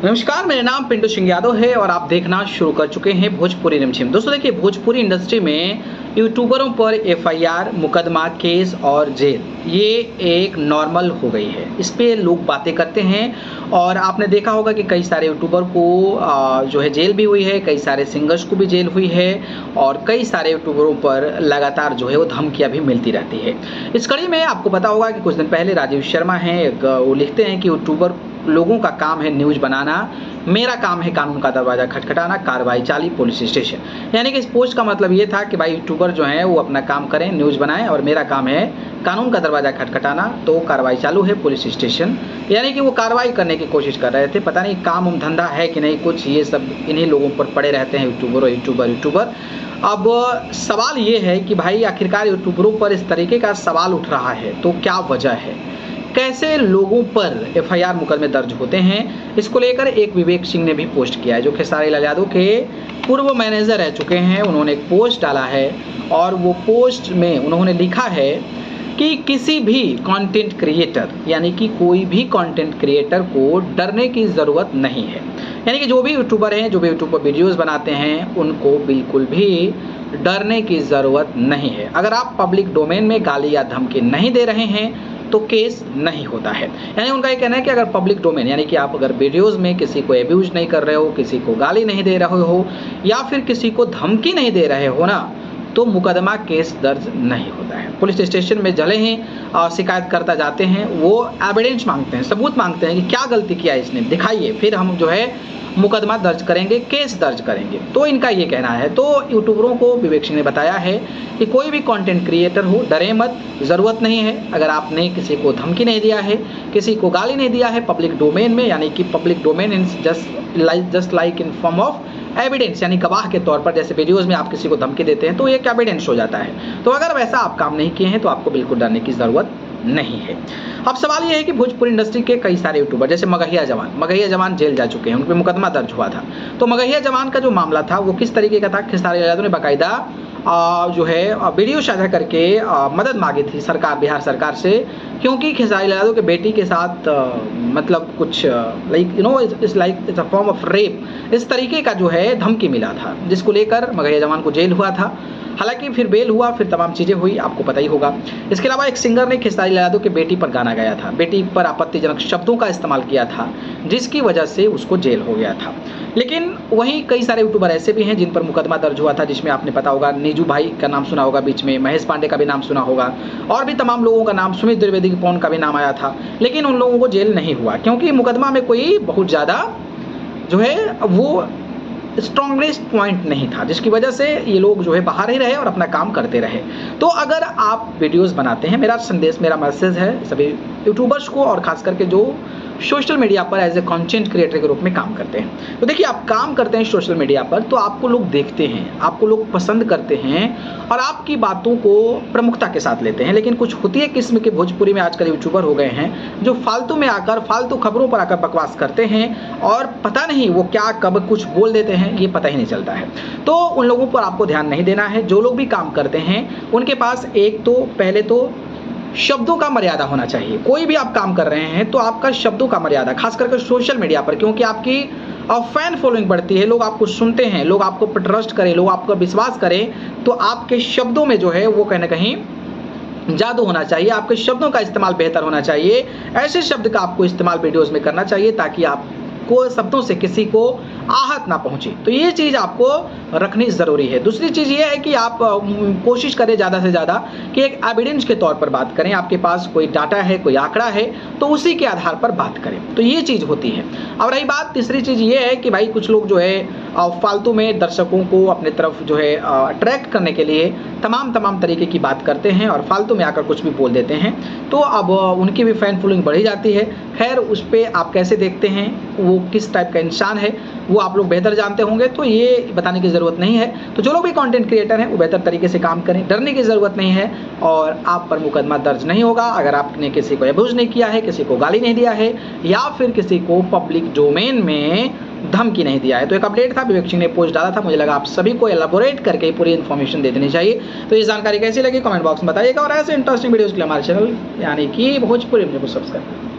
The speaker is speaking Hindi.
नमस्कार, मेरा नाम पिंटू सिंह यादव है और आप देखना शुरू कर चुके हैं भोजपुरी रिमझिम। दोस्तों देखिए, भोजपुरी इंडस्ट्री में यूट्यूबरों पर एफआईआर, मुकदमा, केस और जेल ये एक नॉर्मल हो गई है। इस पे लोग बातें करते हैं और आपने देखा होगा कि कई सारे यूट्यूबर को जो है जेल भी हुई है, कई सारे सिंगर्स को भी जेल हुई है और कई सारे यूट्यूबरों पर लगातार जो है वो धमकियाँ भी मिलती रहती है। इस कड़ी में आपको पता होगा कि कुछ दिन पहले राजीव शर्मा हैं, वो लिखते हैं कि यूट्यूबर लोगों का काम है न्यूज़ बनाना, मेरा काम है कानून का दरवाज़ा खटखटाना, कार्रवाई चाली पुलिस स्टेशन। यानी कि इस पोस्ट का मतलब ये था कि भाई यूट्यूबर जो है वो अपना काम करें, न्यूज़ बनाएं और मेरा काम है कानून का दरवाज़ा खटखटाना, तो कार्रवाई चालू है पुलिस स्टेशन। यानी कि वो कार्रवाई करने की कोशिश कर रहे थे। पता नहीं काम धंधा है कि नहीं, कुछ ये सब इन्हीं लोगों पर पड़े रहते हैं यूट्यूबर। अब सवाल ये है कि भाई आखिरकार यूट्यूबरों पर इस तरीके का सवाल उठ रहा है तो क्या वजह है, कैसे लोगों पर एफआईआर मुकदमे दर्ज होते हैं। इसको लेकर एक विवेक सिंह ने भी पोस्ट किया है, जो खेसारी लाल यादव के पूर्व मैनेजर रह चुके हैं। उन्होंने एक पोस्ट डाला है और वो पोस्ट में उन्होंने लिखा है कि किसी भी कंटेंट क्रिएटर, यानी कि कोई भी कंटेंट क्रिएटर को डरने की ज़रूरत नहीं है। यानी कि जो भी यूट्यूबर हैं, जो भी यूट्यूब पर वीडियोज़ बनाते हैं, उनको बिल्कुल भी डरने की ज़रूरत नहीं है। अगर आप पब्लिक डोमेन में गाली या धमकी नहीं दे रहे हैं तो केस नहीं होता है। यानी उनका ये कहना है कि अगर पब्लिक डोमेन, यानी कि आप अगर वीडियोज़ में किसी को एब्यूज नहीं कर रहे हो, किसी को गाली नहीं दे रहे हो या फिर किसी को धमकी नहीं दे रहे हो ना, तो मुकदमा केस दर्ज नहीं होता है। पुलिस स्टेशन में जले हैं, शिकायत करता जाते हैं, वो एविडेंस मांगते हैं, सबूत मांगते हैं कि क्या गलती किया इसने, दिखाइए, फिर हम जो है मुकदमा दर्ज करेंगे, केस दर्ज करेंगे। तो इनका ये कहना है। तो यूट्यूबरों को विवेक सिंह ने बताया है कि कोई भी कंटेंट क्रिएटर हो, डरे मत, ज़रूरत नहीं है। अगर आपने किसी को धमकी नहीं दिया है, किसी को गाली नहीं दिया है पब्लिक डोमेन में, यानी कि public domain in just like in form of evidence, यानी गवाह के तौर पर, जैसे वीडियोज़ में आप किसी को धमकी देते हैं तो एक एविडेंस हो जाता है। तो अगर वैसा आप काम नहीं किए हैं तो आपको बिल्कुल डरने की ज़रूरत नहीं है। अब सवाल ये है कि भोजपुरी इंडस्ट्री के कई सारे यूट्यूबर, जैसे मगहिया जवान जेल जा चुके हैं, उन पर मुकदमा दर्ज हुआ था। तो मगहिया जवान का जो मामला था वो किस तरीके का था, खेसारी लाल यादव ने बाकायदा जो है वीडियो साझा करके मदद मांगी थी बिहार सरकार से, क्योंकि खेसारी लाल यादव के बेटी के साथ मतलब कुछ it's like a form of rape, इस तरीके का जो है धमकी मिला था, जिसको लेकर मगहिया जवान को जेल हुआ था। हालांकि फिर बेल हुआ, फिर तमाम चीज़ें हुई, आपको पता ही होगा। इसके अलावा एक सिंगर ने खेसारी लाल यादव के बेटी पर गाना गाया था, बेटी पर आपत्तिजनक शब्दों का इस्तेमाल किया था, जिसकी वजह से उसको जेल हो गया था। लेकिन वहीं कई सारे यूट्यूबर ऐसे भी हैं जिन पर मुकदमा दर्ज हुआ था, जिसमें आपने पता होगा नीजू भाई का नाम सुना होगा, बीच में महेश पांडे का भी नाम सुना होगा और भी तमाम लोगों का नाम, सुमित द्विवेदी पवन का भी नाम आया था। लेकिन उन लोगों को जेल नहीं हुआ क्योंकि मुकदमा में कोई बहुत ज़्यादा जो है वो स्ट्रॉन्गेस्ट पॉइंट नहीं था, जिसकी वजह से ये लोग जो है बाहर ही रहे और अपना काम करते रहे। तो अगर आप वीडियोस बनाते हैं, मेरा संदेश, मेरा मैसेज है सभी यूट्यूबर्स को और ख़ास करके जो सोशल मीडिया पर एज ए कंटेंट क्रिएटर के रूप में काम करते हैं, तो देखिए आप काम करते हैं सोशल मीडिया पर तो आपको लोग देखते हैं, आपको लोग पसंद करते हैं और आपकी बातों को प्रमुखता के साथ लेते हैं। लेकिन कुछ होती है किस्म के भोजपुरी में आजकल यूट्यूबर हो गए हैं जो फालतू में आकर, फालतू खबरों पर आकर बकवास करते हैं और पता नहीं वो क्या कब कुछ बोल देते हैं, ये पता ही नहीं चलता है। तो उन लोगों पर आपको ध्यान नहीं देना है। जो लोग भी काम करते हैं उनके पास एक तो पहले तो शब्दों का मर्यादा होना चाहिए। कोई भी आप काम कर रहे हैं तो आपका शब्दों का मर्यादा, खास करके सोशल मीडिया पर, क्योंकि आपकी फैन फॉलोइंग बढ़ती है, लोग आपको सुनते हैं, लोग आपको पर ट्रस्ट करें, लोग आपको विश्वास करें, तो आपके शब्दों में जो है वो कहीं ना कहीं जादू होना चाहिए, आपके शब्दों का इस्तेमाल बेहतर होना चाहिए। ऐसे शब्द का आपको इस्तेमाल वीडियोज़ में करना चाहिए ताकि आपको शब्दों से किसी को आहत ना पहुंचे। तो ये चीज़ आपको रखनी ज़रूरी है। दूसरी चीज़ ये है कि आप कोशिश करें ज़्यादा से ज़्यादा कि एक एविडेंस के तौर पर बात करें। आपके पास कोई डाटा है, कोई आंकड़ा है, तो उसी के आधार पर बात करें। तो ये चीज़ होती है। अब रही बात तीसरी चीज़ ये है कि भाई कुछ लोग जो है फालतू में दर्शकों को अपने तरफ जो है अट्रैक्ट करने के लिए तमाम तरीके की बात करते हैं और फालतू में आकर कुछ भी बोल देते हैं, तो अब उनकी भी फैन फॉलोइंग बढ़ी जाती है। खैर, उस पर आप कैसे देखते हैं, वो किस टाइप का इंसान है, वो आप लोग बेहतर जानते होंगे, तो ये बताने की ज़रूरत नहीं है। तो जो लोग भी कंटेंट क्रिएटर हैं वो बेहतर तरीके से काम करें, डरने की ज़रूरत नहीं है और आप पर मुकदमा दर्ज नहीं होगा अगर आपने किसी को अब्यूज़ नहीं किया है, किसी को गाली नहीं दिया है या फिर किसी को पब्लिक डोमेन में धमकी नहीं दिया है। तो एक अपडेट था, विवेक सिंह ने पोस्ट डाला था, मुझे लगा आप सभी को एलाबोरेट करके पूरी इन्फॉर्मेशन दे देनी चाहिए। तो ये जानकारी कैसी लगी कमेंट बॉक्स में बताइएगा और ऐसे इंटरेस्टिंग वीडियोज़ के लिए हमारे चैनल यानी कि भोजपुरी रिमझिम को सब्सक्राइब करें।